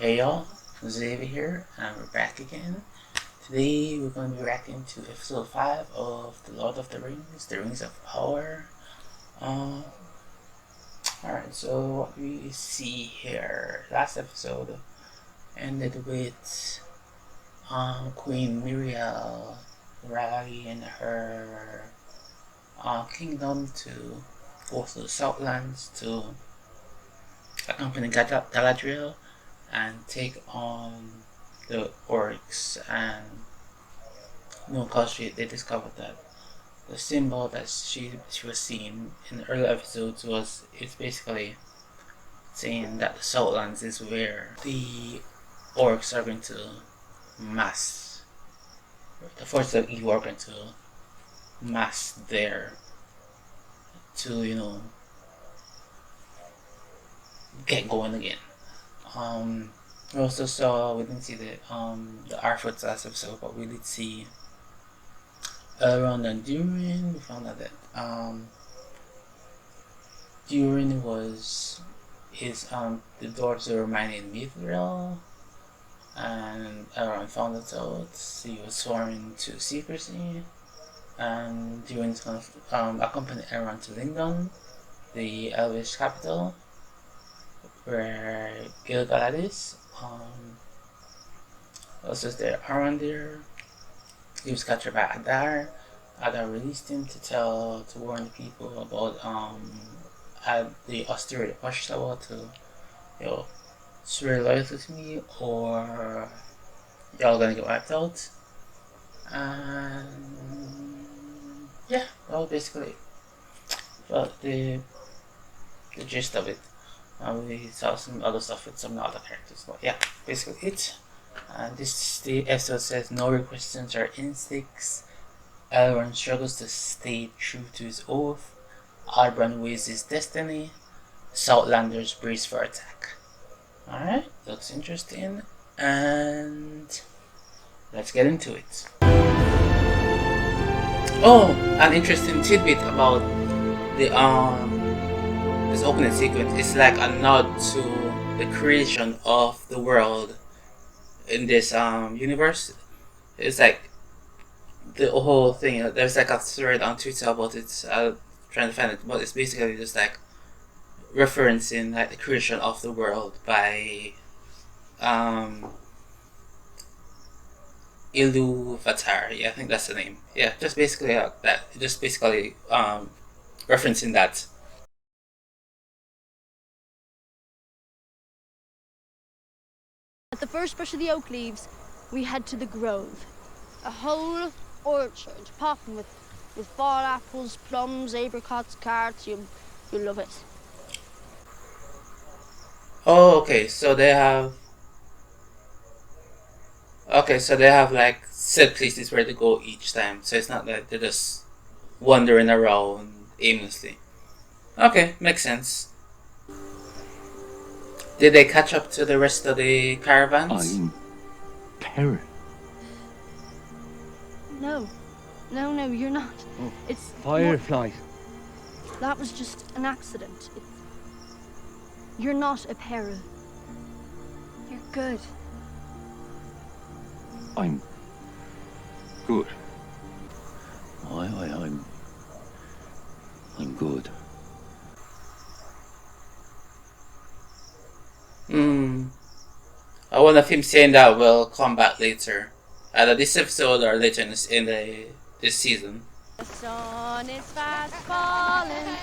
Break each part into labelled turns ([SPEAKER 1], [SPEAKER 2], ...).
[SPEAKER 1] Hey y'all, Xavier here, and we're back again. Today we're going to be reacting to episode 5 of The Lord of the Rings of Power. Alright, so what we see here, last episode ended with Queen Miriel rallying her kingdom to go to the Southlands to accompany Galadriel and take on the orcs, and because they discovered that the symbol that she was seeing in the early episodes it's basically saying that the Southlands is where the orcs are going to mass, the forces of evil are going to mass there to get going again. We also saw, we didn't see the Arfoots last episode, but we did see Elrond and Durin. We found out that Durin was the dwarves were mining Mithril, and Elrond found it out. He was sworn to secrecy, and Durin's gonna accompany Elrond to Lindon, the Elvish capital, where Gil-galad is. Also there Aron there. He was captured by Adar. Adar released him to warn the people about the austerity Watchtower to swear loyalty to me or y'all gonna get wiped out. And yeah, well basically the gist of it. We saw some other stuff with some other characters, but yeah, basically it. The episode says no questions or instincts. Elrond struggles to stay true to his oath. Halbrand weighs his destiny. Southlanders brace for attack. Alright, looks interesting, and let's get into it. Oh, an interesting tidbit about this opening sequence is like a nod to the creation of the world in this universe. It's like the whole thing. There's like a thread on Twitter about it. I'm trying to find it, but it's basically just like referencing like the creation of the world by Iluvatar. Yeah, I think that's the name. Yeah, just basically that. Just basically referencing that.
[SPEAKER 2] At the first brush of the oak leaves, we head to the grove. A whole orchard popping with fall apples, plums, apricots, carrots. You'll love it.
[SPEAKER 1] Oh, okay. So they have. Okay, so they have like set places where to go each time. So it's not that they're just wandering around aimlessly. Okay, makes sense. Did they catch up to the rest of the caravans?
[SPEAKER 3] I'm Perrin.
[SPEAKER 2] No, you're not.
[SPEAKER 3] Oh,
[SPEAKER 2] it's
[SPEAKER 3] Firefly.
[SPEAKER 2] That was just an accident. You're not a Perrin. You're good.
[SPEAKER 3] I'm good. I'm good.
[SPEAKER 1] I wonder if him saying that will come back later, either this episode or later in this season.
[SPEAKER 2] The sun is fast falling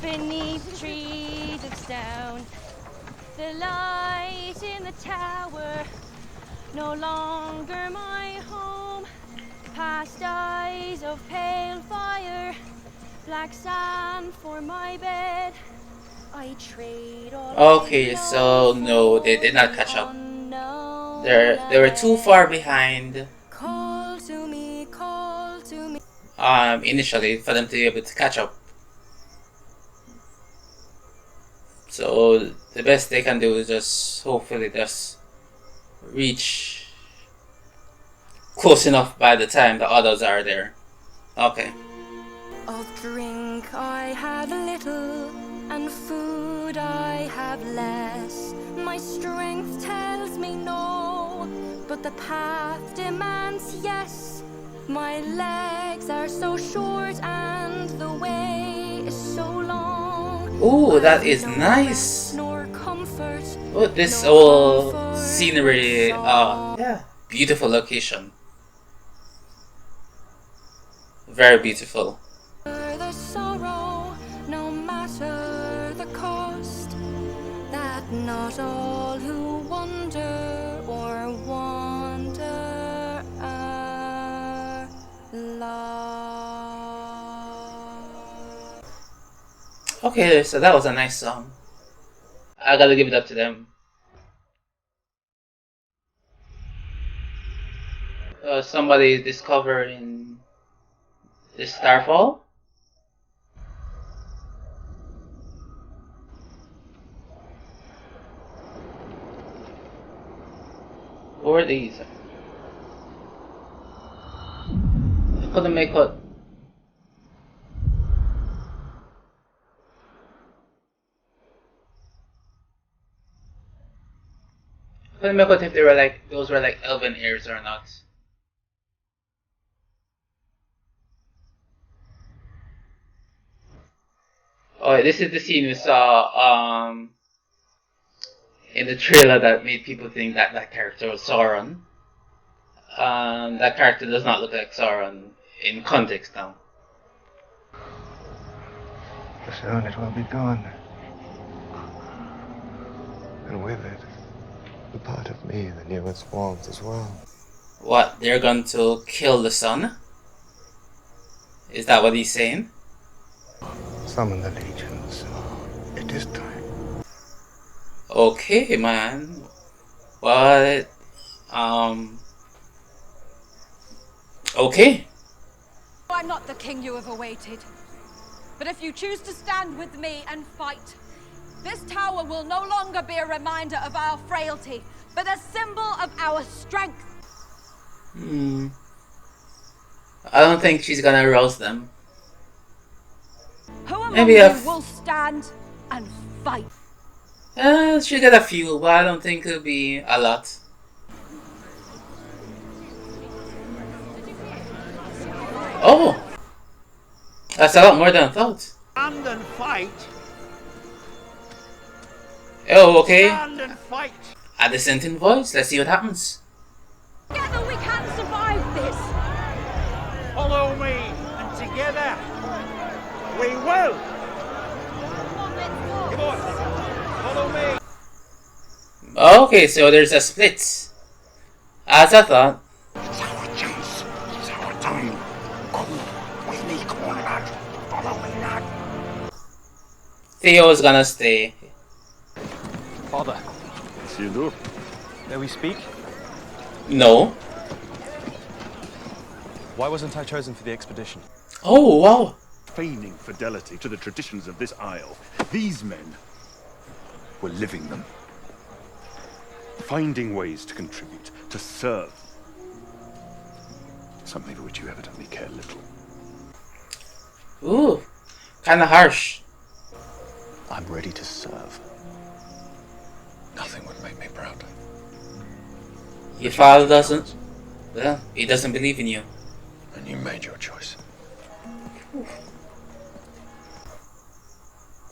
[SPEAKER 2] beneath trees of stone. The light in the tower, no longer my home. Past eyes of pale fire, black sand for my bed. I trade all.
[SPEAKER 1] Okay, so no, they did not catch up. They were too far behind.
[SPEAKER 2] Call to me, call to me.
[SPEAKER 1] Initially for them to be able to catch up. So the best they can do is just hopefully just reach close enough by the time the others are there. Okay.
[SPEAKER 2] Of drink I had a little,
[SPEAKER 4] and food I have less. My strength tells me no, but the path demands yes. My legs are so short and the way is so long.
[SPEAKER 1] Ooh, that is nice.
[SPEAKER 4] Nor comfort,
[SPEAKER 1] Oh, this whole scenery, yeah, beautiful location. Very beautiful.
[SPEAKER 4] the sorrow, no matter the cost, that not all who wander or wander are lost.
[SPEAKER 1] Okay, so that was a nice song. I gotta give it up to them. Somebody discovering the Starfall. Who are these? I couldn't make out. I couldn't make out if they were like those were like elven ears or not. Oh, this is the scene we saw in the trailer that made people think that that character was Sauron. That character does not look like Sauron in context now.
[SPEAKER 5] Soon it will be gone. And with it, the part of me that knew its warmth as well.
[SPEAKER 1] What, they're going to kill the sun? Is that what he's saying?
[SPEAKER 5] Summon the legions. It is time.
[SPEAKER 1] Okay, man. What? Okay.
[SPEAKER 6] I'm not the king you have awaited. But if you choose to stand with me and fight, this tower will no longer be a reminder of our frailty, but a symbol of our strength.
[SPEAKER 1] I don't think she's gonna roast them.
[SPEAKER 6] Who among
[SPEAKER 1] Maybe
[SPEAKER 6] you
[SPEAKER 1] a
[SPEAKER 6] will stand and fight?
[SPEAKER 1] She'll get a few, but I don't think it'll be a lot. Oh! That's a lot more than I thought.
[SPEAKER 7] Stand and fight.
[SPEAKER 1] Oh, okay.
[SPEAKER 7] Stand and fight.
[SPEAKER 1] A dissenting voice. Let's see what happens.
[SPEAKER 6] Together we can survive this.
[SPEAKER 7] Follow me, and together we will. Come on, follow me.
[SPEAKER 1] Okay, so there's a split. As I thought.
[SPEAKER 8] It's our chance. It's our time. Come with me, Conrad. Follow me, lad.
[SPEAKER 1] Theo's gonna stay.
[SPEAKER 9] Father.
[SPEAKER 3] Isildur.
[SPEAKER 9] May we speak?
[SPEAKER 1] No.
[SPEAKER 9] Why wasn't I chosen for the expedition?
[SPEAKER 1] Oh, wow.
[SPEAKER 10] Feigning fidelity to the traditions of this isle, these men were living them. Finding ways to contribute, to serve. Something for which you evidently care little.
[SPEAKER 1] Ooh, kinda harsh.
[SPEAKER 9] I'm ready to serve.
[SPEAKER 8] Nothing would make me prouder.
[SPEAKER 1] Your father doesn't. Well, he doesn't believe in you.
[SPEAKER 8] And you made your choice.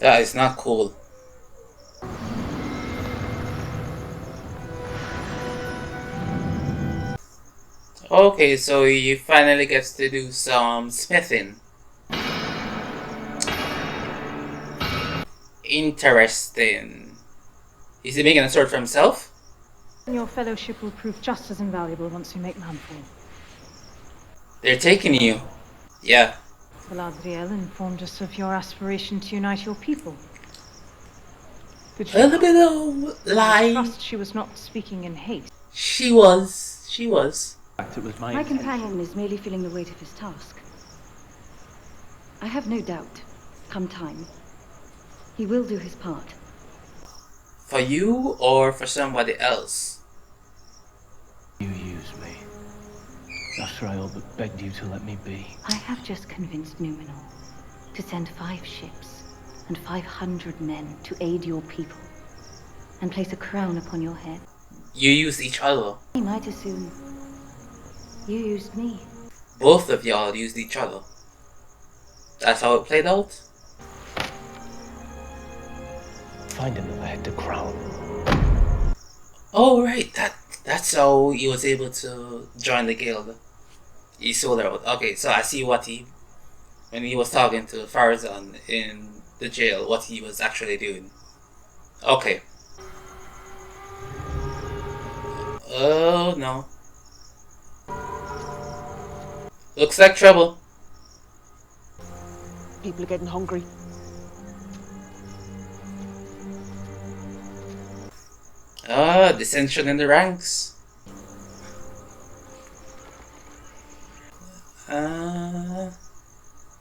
[SPEAKER 1] That is not cool. Okay, so he finally gets to do some smithing. Interesting. Is he making a sword for himself?
[SPEAKER 11] Your fellowship will prove just as invaluable once you make landfall.
[SPEAKER 1] They're taking you. Yeah.
[SPEAKER 11] Galadriel informed us of your aspiration to unite your people. Did
[SPEAKER 1] A little bit of lie.
[SPEAKER 11] I trust she was not speaking in haste.
[SPEAKER 1] She was. She was.
[SPEAKER 9] It was
[SPEAKER 12] My companion is merely feeling the weight of his task. I have no doubt, come time, he will do his part.
[SPEAKER 1] For you or for somebody else?
[SPEAKER 3] You used me. After I all but begged you to let me be.
[SPEAKER 12] I have just convinced Numenor to send 5 ships and 500 men to aid your people and place a crown upon your head.
[SPEAKER 1] You used each other.
[SPEAKER 12] You might assume you used me.
[SPEAKER 1] Both of y'all used each other. That's how it played out?
[SPEAKER 3] Find another head to crown.
[SPEAKER 1] Oh right, that's how he was able to join the guild. He sold out. Okay, so I see what when he was talking to Farazan in the jail, what he was actually doing. Okay. Oh no. Looks like trouble.
[SPEAKER 13] People are getting hungry.
[SPEAKER 1] Dissension in the ranks.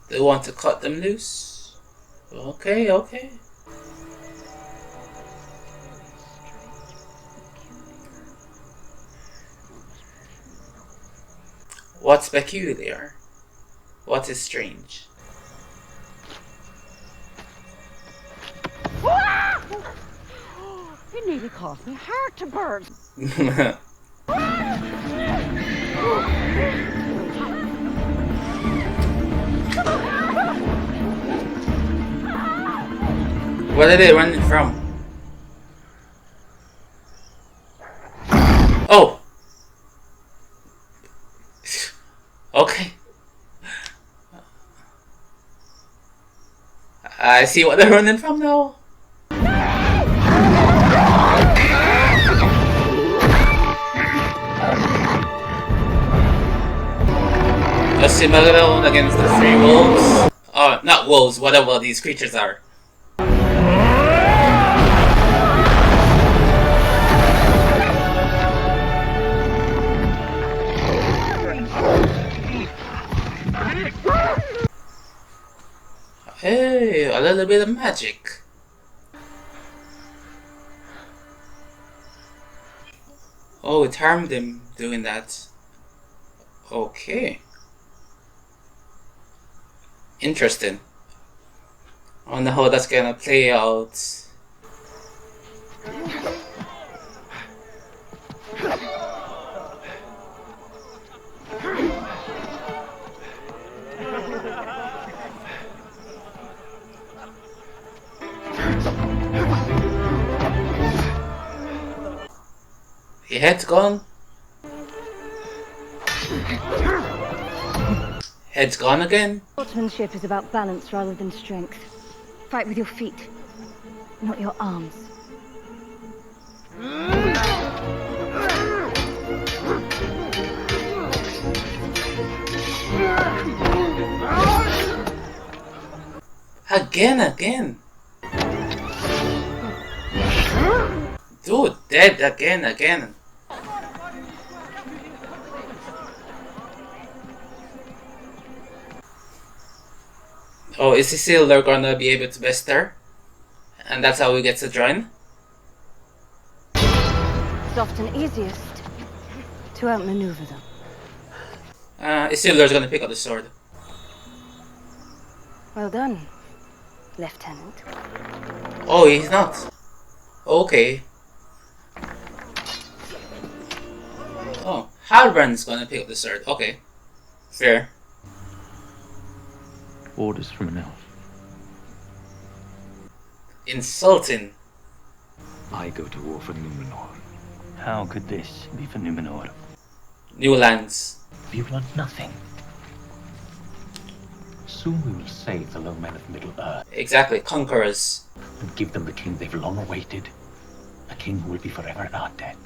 [SPEAKER 1] They want to cut them loose. Okay, okay. What's peculiar? What is strange?
[SPEAKER 13] It nearly caused me heart to burn.
[SPEAKER 1] Where are they running from? Oh! Okay. I see what they're running from now. Just similar against the 3 wolves. Oh, not wolves, whatever these creatures are. Hey, a little bit of magic. Oh, it harmed him doing that. Okay. Interesting. I wonder how that's gonna play out. Your head's gone. Head's gone again.
[SPEAKER 12] Sportsmanship is about balance rather than strength. Fight with your feet, not your arms.
[SPEAKER 1] Again. Dude, dead again. Oh, is Isildur gonna be able to best her? And that's how he gets to join?
[SPEAKER 12] It's often easiest to outmaneuver them.
[SPEAKER 1] Isildur's gonna pick up the sword.
[SPEAKER 12] Well done, Lieutenant.
[SPEAKER 1] Oh, he's not. Okay. Oh, Halbrand's gonna pick up the sword. Okay. Fair.
[SPEAKER 3] Orders from an elf.
[SPEAKER 1] Insulting.
[SPEAKER 3] I go to war for Numenor. How could this be for Numenor?
[SPEAKER 1] New lands.
[SPEAKER 3] You want nothing. Soon we will save the low men of Middle-earth.
[SPEAKER 1] Exactly, conquerors.
[SPEAKER 3] And give them the king they've long awaited. A king who will be forever in our debt.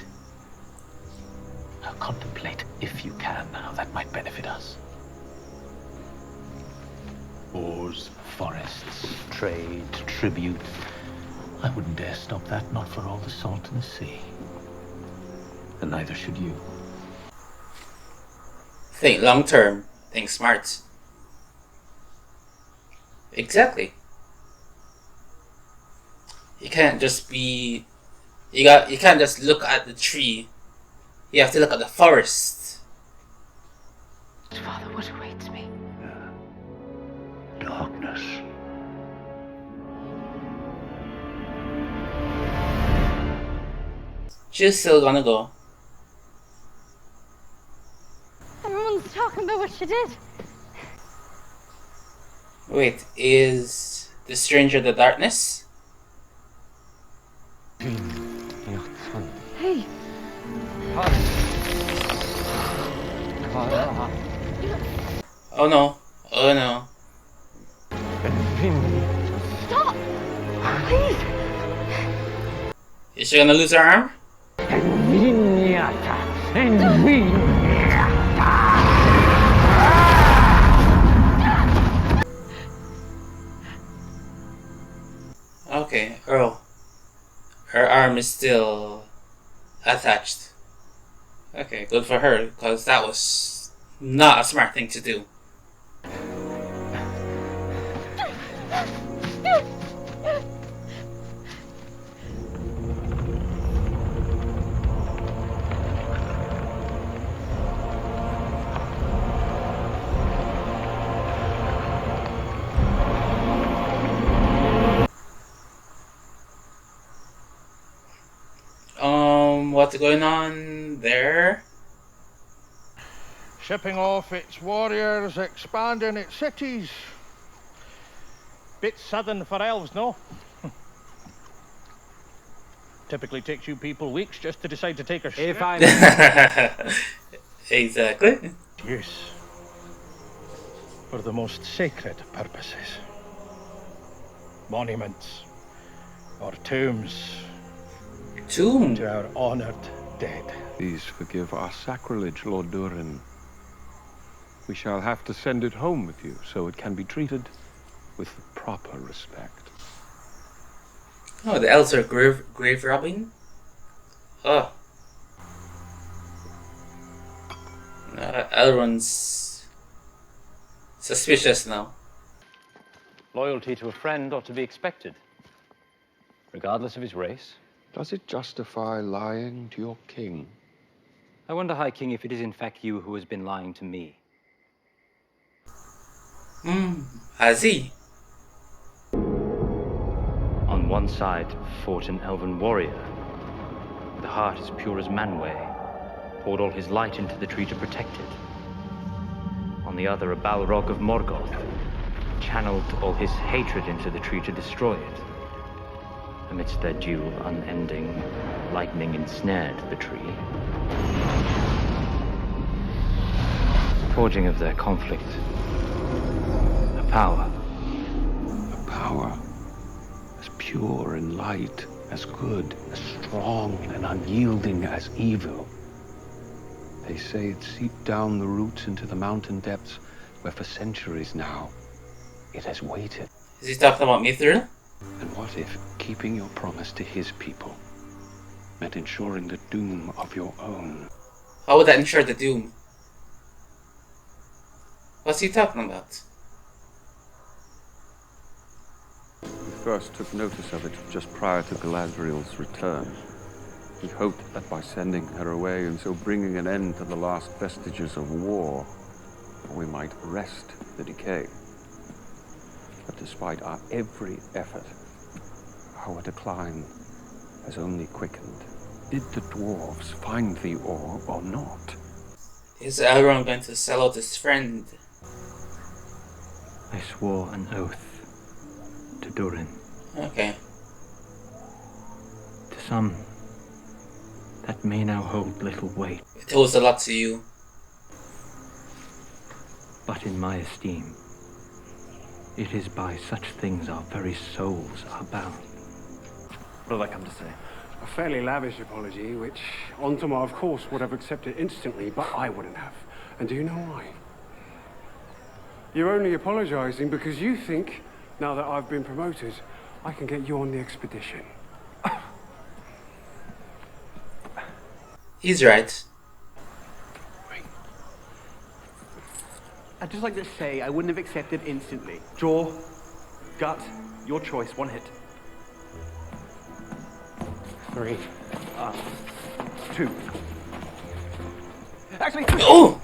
[SPEAKER 3] Now contemplate, if you can, how that might benefit us. Wars, forests, trade, tribute. I wouldn't dare stop that, not for all the salt in the sea. And neither should you.
[SPEAKER 1] Think long term. Think smart. Exactly. You can't just be... You can't just look at the tree. You have to look at the forest.
[SPEAKER 12] Father, what awaits me?
[SPEAKER 3] Darkness.
[SPEAKER 1] She's still gonna go.
[SPEAKER 2] Everyone's talking about what she did.
[SPEAKER 1] Wait, is the stranger the darkness?
[SPEAKER 12] Hey.
[SPEAKER 1] Oh no. Oh no.
[SPEAKER 2] Stop! Please!
[SPEAKER 1] Is she gonna lose her arm? Okay, Earl. Her arm is still attached. Okay, good for her, because that was not a smart thing to do. What's going on there?
[SPEAKER 7] Shipping off its warriors, expanding its cities. Bit sudden for elves, no? Typically takes you people weeks just to decide to take a ship.
[SPEAKER 1] If I may. Exactly.
[SPEAKER 7] Yes. For the most sacred purposes. Monuments. Or tombs.
[SPEAKER 1] Tomb?
[SPEAKER 7] To our honored dead.
[SPEAKER 14] Please forgive our sacrilege, Lord Durin. We shall have to send it home with you, so it can be treated with proper respect.
[SPEAKER 1] Oh, the elves are grave robbing? Oh. Elrond's suspicious now.
[SPEAKER 3] Loyalty to a friend ought to be expected, regardless of his race.
[SPEAKER 14] Does it justify lying to your king?
[SPEAKER 3] I wonder, High King, if it is in fact you who has been lying to me.
[SPEAKER 1] Has he?
[SPEAKER 3] On one side fought an elven warrior, with a heart as pure as Manwë, poured all his light into the tree to protect it. On the other, a Balrog of Morgoth channeled all his hatred into the tree to destroy it. Amidst their duel, unending, lightning ensnared the tree. Forging of their conflict, a power.
[SPEAKER 14] A power as pure and light as good, as strong and unyielding as evil. They say it seeped down the roots into the mountain depths, where for centuries now it has waited.
[SPEAKER 1] Is he talking about Mithril?
[SPEAKER 14] And what if keeping your promise to his people meant ensuring the doom of your own?
[SPEAKER 1] How would that ensure the doom? What's he talking about?
[SPEAKER 14] We first took notice of it just prior to Galadriel's return. We hoped that by sending her away and so bringing an end to the last vestiges of war, we might arrest the decay. But despite our every effort, our decline has only quickened. Did the dwarves find the ore or not?
[SPEAKER 1] Is Elrond going to sell out his friend?
[SPEAKER 3] I swore an oath to Durin.
[SPEAKER 1] Okay.
[SPEAKER 3] To some, that may now hold little weight.
[SPEAKER 1] It holds a lot to you.
[SPEAKER 3] But in my esteem, it is by such things our very souls are bound.
[SPEAKER 15] What did I come to say? A fairly lavish apology, which Ontama, of course, would have accepted instantly, but I wouldn't have. And do you know why? You're only apologizing because you think, now that I've been promoted, I can get you on the expedition.
[SPEAKER 1] He's right.
[SPEAKER 16] I'd just like to say I wouldn't have accepted instantly. Jaw, gut, your choice, one hit. 3. 2. Actually,
[SPEAKER 1] oh!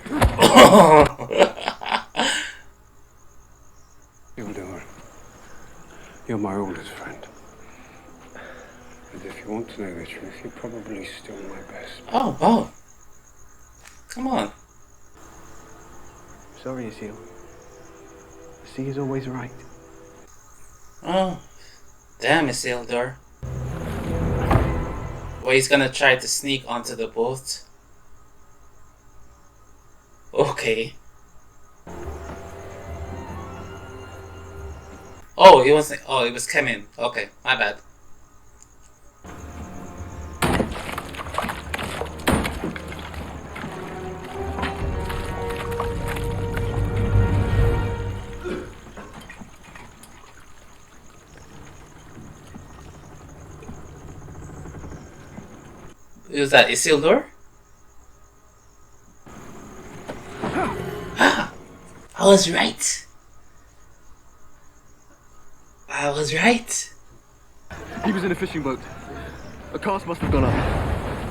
[SPEAKER 15] You're my oldest friend. And if you want to know the truth, you're probably still my best.
[SPEAKER 1] Oh, wow. Come on.
[SPEAKER 16] Sorry, Isil. The sea is always right.
[SPEAKER 1] Oh, damn, Isildur. Well, he's gonna try to sneak onto the boat. Okay. Oh, it was Kemin. Okay, my bad. Is that Isildur? I was right. I was right.
[SPEAKER 16] He was in a fishing boat. A cask must have gone up.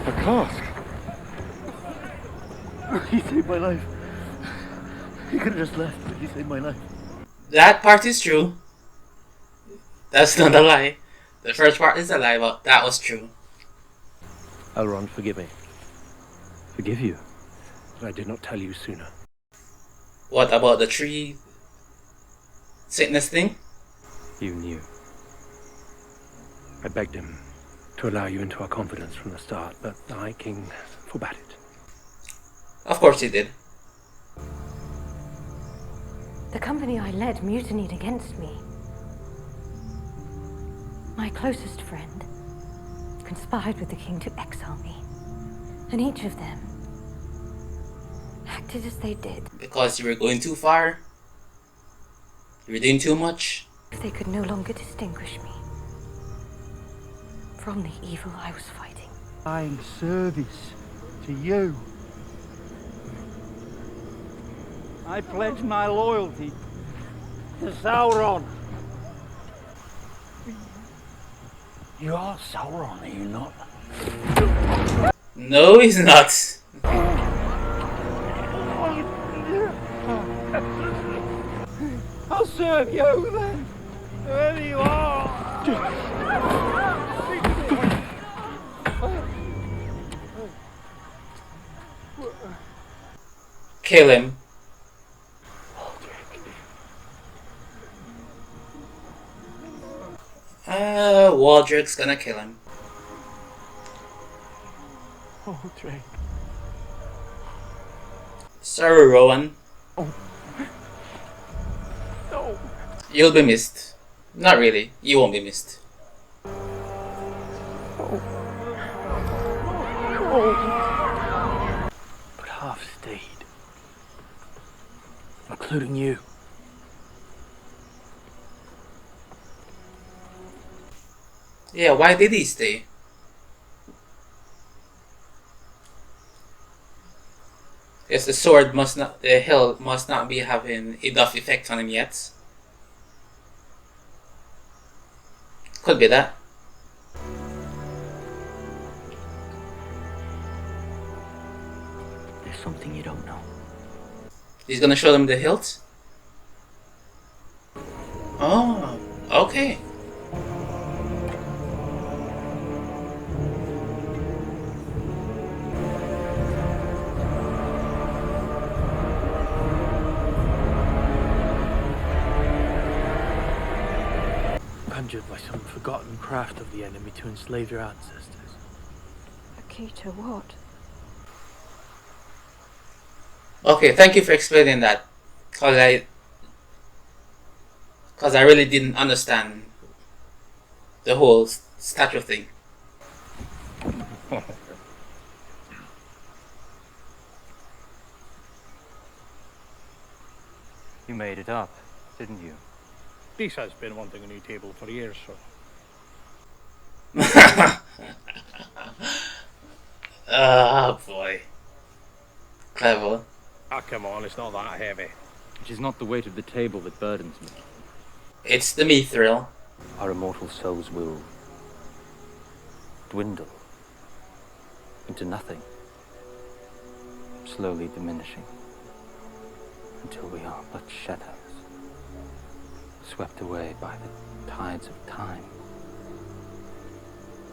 [SPEAKER 10] A cask?
[SPEAKER 16] He saved my life. He could have just left, but he saved my life.
[SPEAKER 1] That part is true. That's not a lie. The first part is a lie, but that was true.
[SPEAKER 15] Elrond, forgive me. Forgive you. But I did not tell you sooner.
[SPEAKER 1] What about the tree sickness thing?
[SPEAKER 15] You knew. I begged him to allow you into our confidence from the start, but the High King forbade it.
[SPEAKER 1] Of course he did.
[SPEAKER 17] The company I led mutinied against me. My closest friend conspired with the king to exile me, and each of them acted as they did.
[SPEAKER 1] Because you were going too far? You were doing too much?
[SPEAKER 17] They could no longer distinguish me from the evil I was fighting.
[SPEAKER 18] I'm service to you. I pledge my loyalty to Sauron. You are Sauron, are you not?
[SPEAKER 1] No, he's not.
[SPEAKER 18] I'll serve you then, whoever you are.
[SPEAKER 1] Kill him. Waldrick's gonna kill him.
[SPEAKER 18] Drake.
[SPEAKER 1] Sorry, Rowan.
[SPEAKER 18] No.
[SPEAKER 1] You'll be missed. Not really. You won't be missed.
[SPEAKER 18] But half stayed. Including you.
[SPEAKER 1] Yeah, why did he stay? Yes, the sword must not, the hill must not be having enough effect on him yet. Could be that.
[SPEAKER 18] There's something you don't know.
[SPEAKER 1] He's gonna show them the hilt? Oh, okay.
[SPEAKER 18] Conjured by some forgotten craft of the enemy to enslave your ancestors.
[SPEAKER 17] A key to what?
[SPEAKER 1] Okay, thank you for explaining that. Cause I really didn't understand the whole statue thing.
[SPEAKER 3] You made it up, didn't you?
[SPEAKER 7] This has been wanting a new table for years, so.
[SPEAKER 1] Oh boy. Clever.
[SPEAKER 7] Ah, come on, it's not that heavy.
[SPEAKER 3] It is not the weight of the table that burdens me.
[SPEAKER 1] It's the mithril.
[SPEAKER 3] Our immortal souls will dwindle into nothing, slowly diminishing, until we are but shadows, swept away by the tides of time.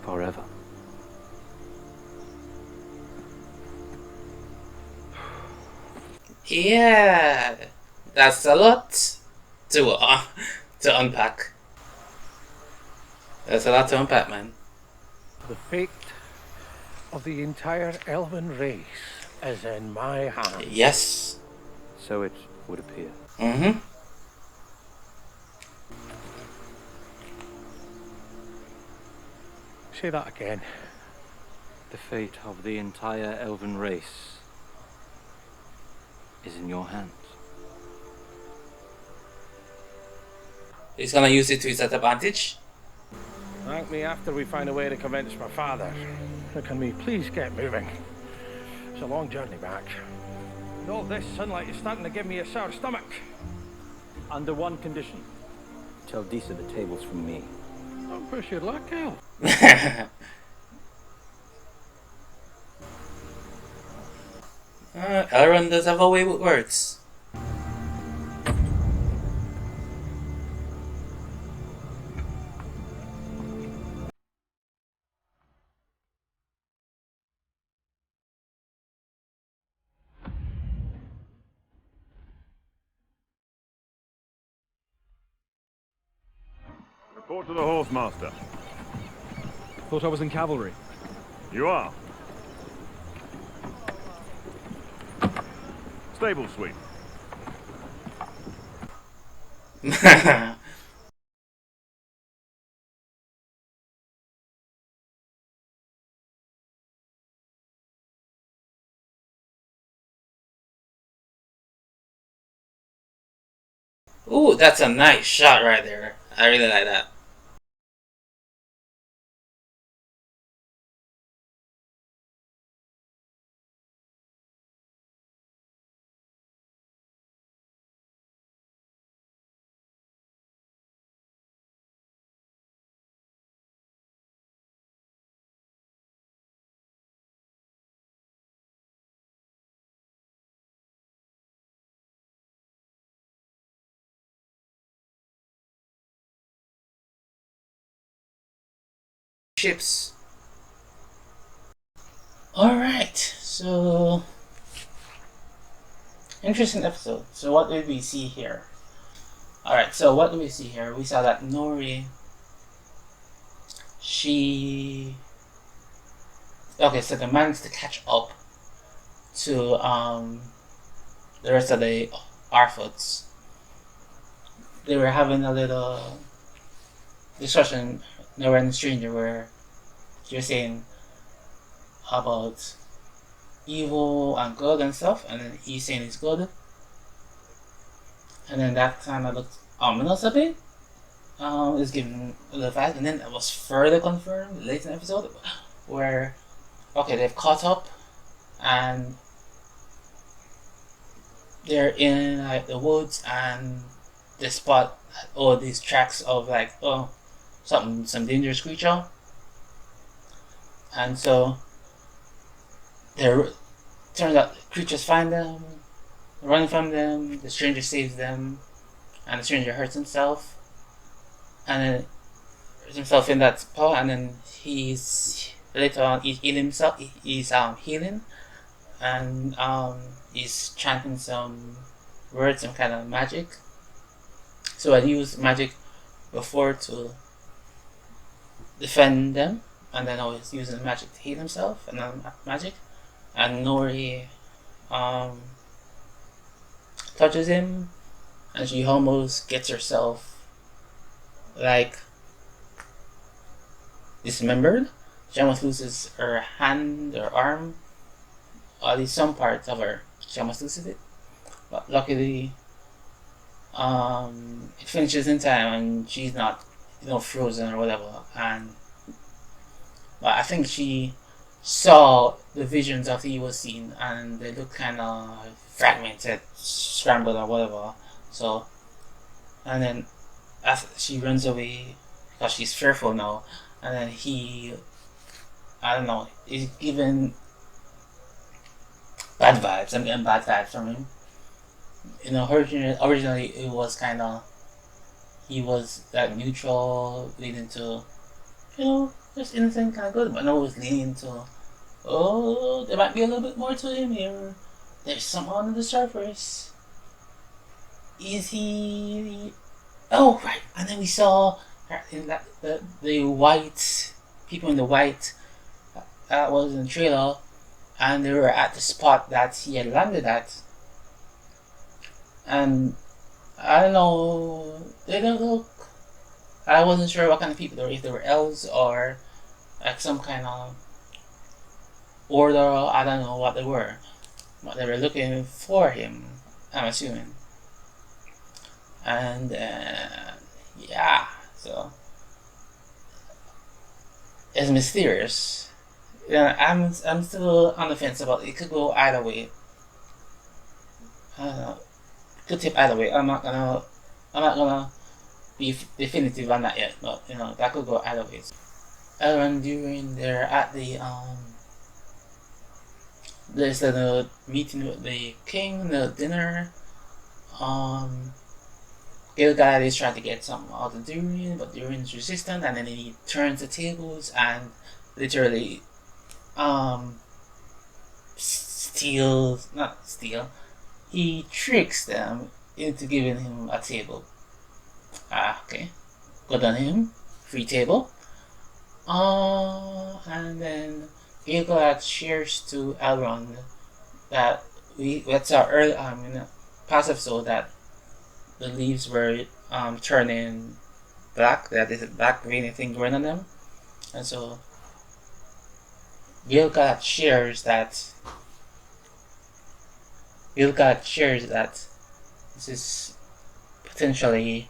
[SPEAKER 3] forever.
[SPEAKER 1] Yeah, that's a lot to unpack. That's a lot to unpack, man.
[SPEAKER 18] The fate of the entire elven race is in my hands.
[SPEAKER 1] Yes.
[SPEAKER 3] So it would appear.
[SPEAKER 1] Mm-hmm.
[SPEAKER 18] Say that again.
[SPEAKER 3] The fate of the entire elven race is in your hands.
[SPEAKER 1] He's gonna use it to his advantage.
[SPEAKER 18] Thank me after we find a way to convince my father. Can we please get moving? It's a long journey back. And all this sunlight is starting to give me a sour stomach.
[SPEAKER 3] Under one condition. Tell Disa the table's from me.
[SPEAKER 18] Don't push your luck, Al.
[SPEAKER 1] Elrond does have a way with words.
[SPEAKER 10] Report to the Horsemaster.
[SPEAKER 9] Thought I was in cavalry.
[SPEAKER 10] You are. Stable sweep.
[SPEAKER 1] Ooh, that's a nice shot right there. I really like that. Ships. Alright, so interesting episode. So what did we see here? Alright, so what do we see here? We saw that Nori, okay, so they managed to catch up to the rest of the Arfoots. They were having a little discussion, Nora and the stranger, where you're saying about evil and good and stuff, and then he's saying it's good, and then that kind of looked ominous a bit. It's giving a little fact, and then it was further confirmed late in the episode where, okay, they've caught up and they're in like the woods and they spot all these tracks of like some dangerous creature, and so turns out the creatures find them, run from them, the stranger saves them, and the stranger hurts himself, and then hurts himself in that spot, and then he's later on he's healing himself. He's healing, and he's chanting some words, some kind of magic. So I used magic before to defend them, and then I was using magic to heal himself, and then magic. And Nori touches him, and she almost gets herself like dismembered. She almost loses her hand or arm, or at least some parts of her. She almost loses it, but luckily it finishes in time and she's not frozen or whatever. But I think she saw the visions of the evil scene and they look kind of fragmented, scrambled or whatever. So, and then as she runs away because she's fearful now, and then I don't know, he's given bad vibes. I'm getting bad vibes from him. Originally it was kind of, he was that neutral, leading to, just innocent, kind of good, but no, it was leaning to, oh, there might be a little bit more to him here. There's something under the surface. Is he? Oh, right. And then we saw in that the white people in the white that was in the trailer, and they were at the spot that he had landed at. And I don't know, they don't look. I wasn't sure what kind of people they were, if they were elves or like some kind of order. I don't know what they were, but they were looking for him, I'm assuming. And yeah, so it's mysterious. Yeah, I'm still on the fence about it. It could go either way. I don't know. It could tip either way. I'm not gonna be definitive on that yet, but you know, that could go either ways. And during they're at there's the meeting with the king, the dinner. Gil-galad is trying to get something out of Durin, but Durin's resistant, and then he turns the tables and literally he tricks them into giving him a table. Okay, good on him. Free table. And then Gil-galad shares to Elrond that that's our early in the past episode that the leaves were turning black. That is a black veiny thing growing on them, and so Gil-galad shares that this is potentially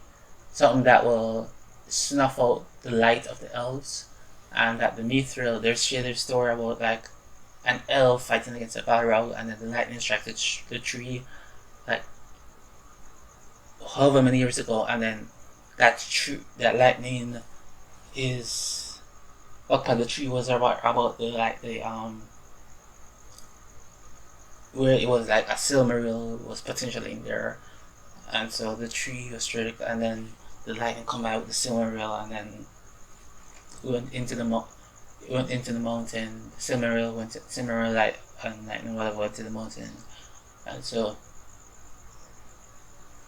[SPEAKER 1] something that will snuff out the light of the elves, and that the mithril, there's a story about like an elf fighting against a Balrog, and then the lightning struck the tree like however many years ago, and then that lightning is what kind of tree was about the where it was like a Silmaril was potentially in there, and so the tree was struck, and then the lightning come out with the Silmaril, and then went into the mountain. Silmaril light and lightning whatever went to the mountain, and so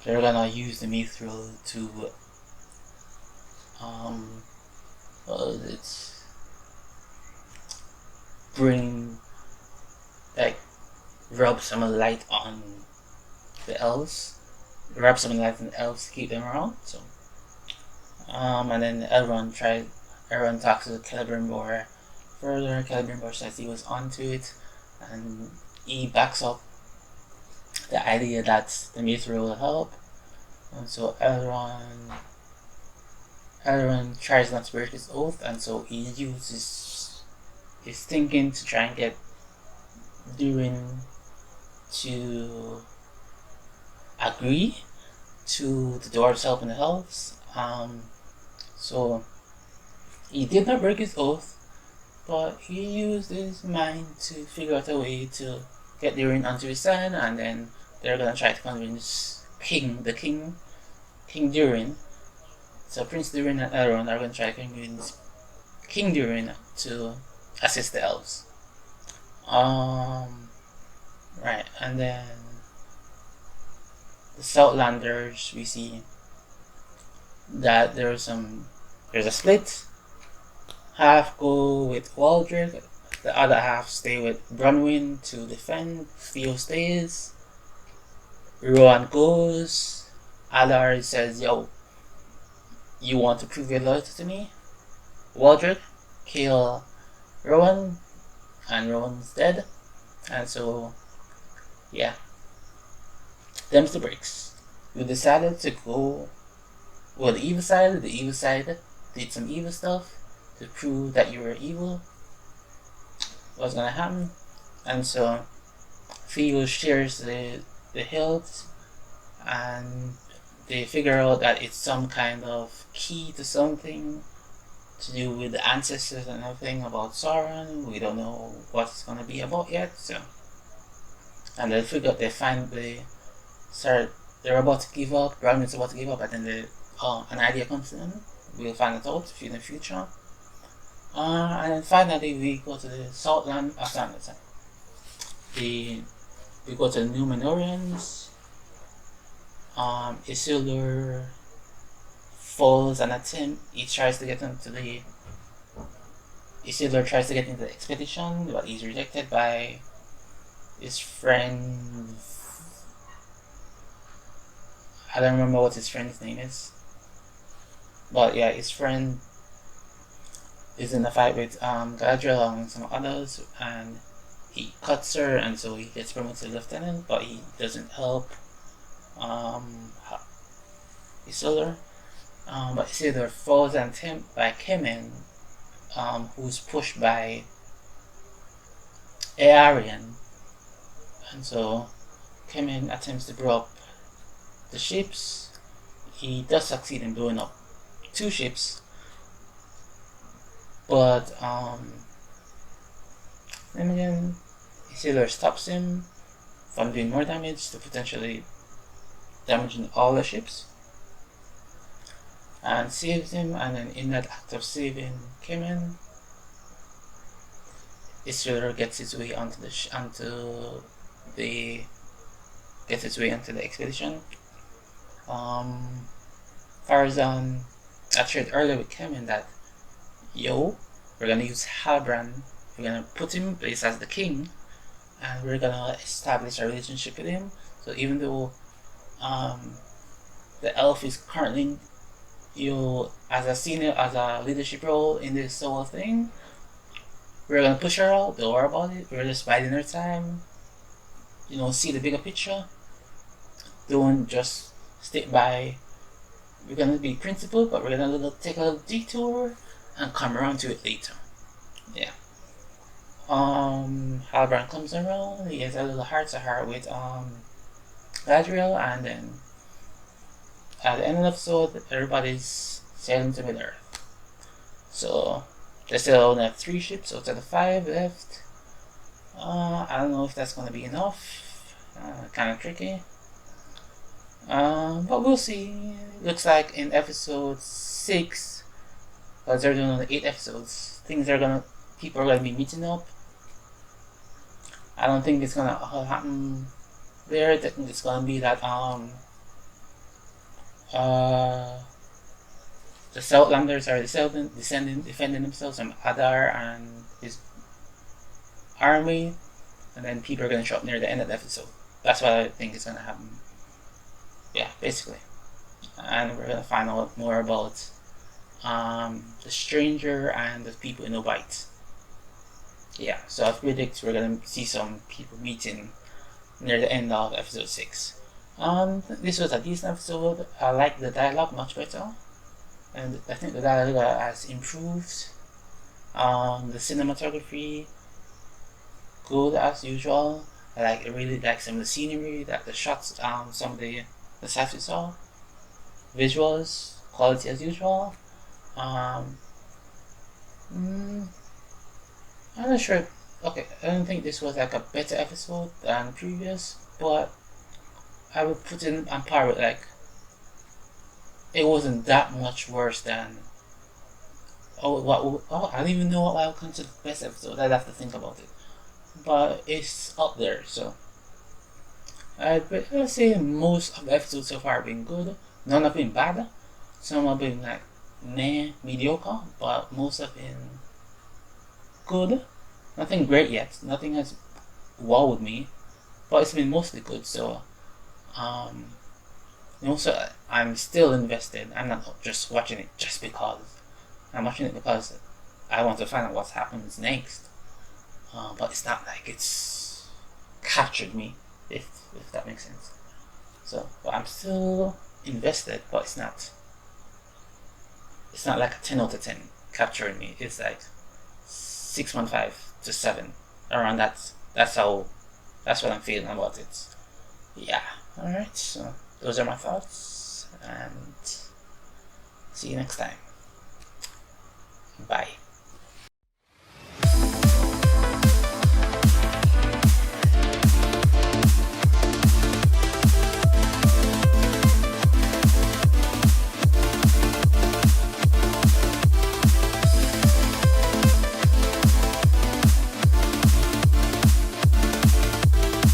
[SPEAKER 1] they're gonna use the mithril to bring rub some light on the elves. Rub some light on the elves to keep them around. So and then Elrond talks to Celebrimbor further. Celebrimbor says he was onto it, and he backs up the idea that the mithril will help. And so Elrond tries not to break his oath, and so he uses his thinking to try and get Durin to agree to the dwarves helping the elves. So he did not break his oath, but he used his mind to figure out a way to get Durin onto his side, and then they're gonna try to convince King Durin. So Prince Durin and Elrond are gonna try to convince King Durin to assist the elves. Right, and then the Southlanders, we see that there's a split. Half go with Waldrick, the other half stay with Bronwyn to defend. Theo stays. Rohan goes. Allard says, yo, you want to prove your loyalty to me? Waldrick, kill Rohan, and Rohan's dead. And so, yeah. Them's the breaks. You decided to go the evil side. The evil side did some evil stuff to prove that you were evil. What's gonna happen? And so Theo shares the hilt, and they figure out that it's some kind of key to something to do with the ancestors and everything about Sauron. We don't know what it's gonna be about yet. So, and they figure out they're about to give up. Bronwyn's about to give up, and then an idea comes to them. We'll find it out in the future. And then finally we go to the Southland of Sanderson. We go to the Numenorians. Isildur falls an attempt. Isildur tries to get into the expedition, but he's rejected by his friend. I don't remember what his friend's name is. But yeah, his friend is in a fight with Galadriel and some others, and he cuts her, and so he gets promoted to lieutenant, but he doesn't help Isildur. But Isildur falls an attempt by Kemen, who's pushed by Arian, and so Kemen attempts to blow up the ships. He does succeed in blowing up 2 ships, but then again, Isildur stops him from doing more damage to potentially damaging all the ships, and saves him. And then in that act of saving Kemen, Isildur gets his way onto the expedition. Farazan, I shared earlier with Kemen that we're gonna use Halbrand, we're gonna put him in place as the king, and we're gonna establish a relationship with him. So even though the elf is currently as a leadership role in this whole thing, we're gonna push her out, don't worry about it, we're just biding her time, see the bigger picture, don't just stick by. We're gonna be principled, but we're gonna take a little detour and come around to it later. Yeah. Halbrand comes around, he has a little heart to heart with Galadriel, and then at the end of the episode, everybody's sailing to Middle-earth. So they still only have 3 ships out of the 5 left. I don't know if that's gonna be enough. Kind of tricky. But we'll see. Looks like in episode 6, because they're doing only 8 episodes, people are gonna be meeting up. I don't think it's gonna all happen there. I think it's gonna be that the Southlanders are defending themselves from Adar and his army, and then people are gonna show up near the end of the episode. That's what I think is gonna happen. Yeah, basically. And we're gonna find out more about the stranger and the people in the white. Yeah, so I predict we're gonna see some people meeting near the end of episode 6. This was a decent episode. I like the dialogue much better, and I think the dialogue has improved. The cinematography, good as usual. I really like some of the scenery, the shots, some of the sights we saw. Visuals, quality as usual. I'm not sure. Okay, I don't think this was like a better episode than previous, but I would put it on par with it wasn't that much worse than. I don't even know what I would consider the best episode. I'd have to think about it, but it's up there. So I'd say most of the episodes so far have been good. None have been bad. Some have been mediocre, but most have been good. Nothing great yet. Nothing has wowed me, but it's been mostly good. So, so I'm still invested. I'm not just watching it just because. I'm watching it because I want to find out what happens next. But it's not like it's captured me, if that makes sense. So, but I'm still invested, but it's not like a 10 out of 10 capturing me. It's like 6.5 to 7 around that. That's what I'm feeling about it. Yeah. Alright, so those are my thoughts, and see you next time. Bye.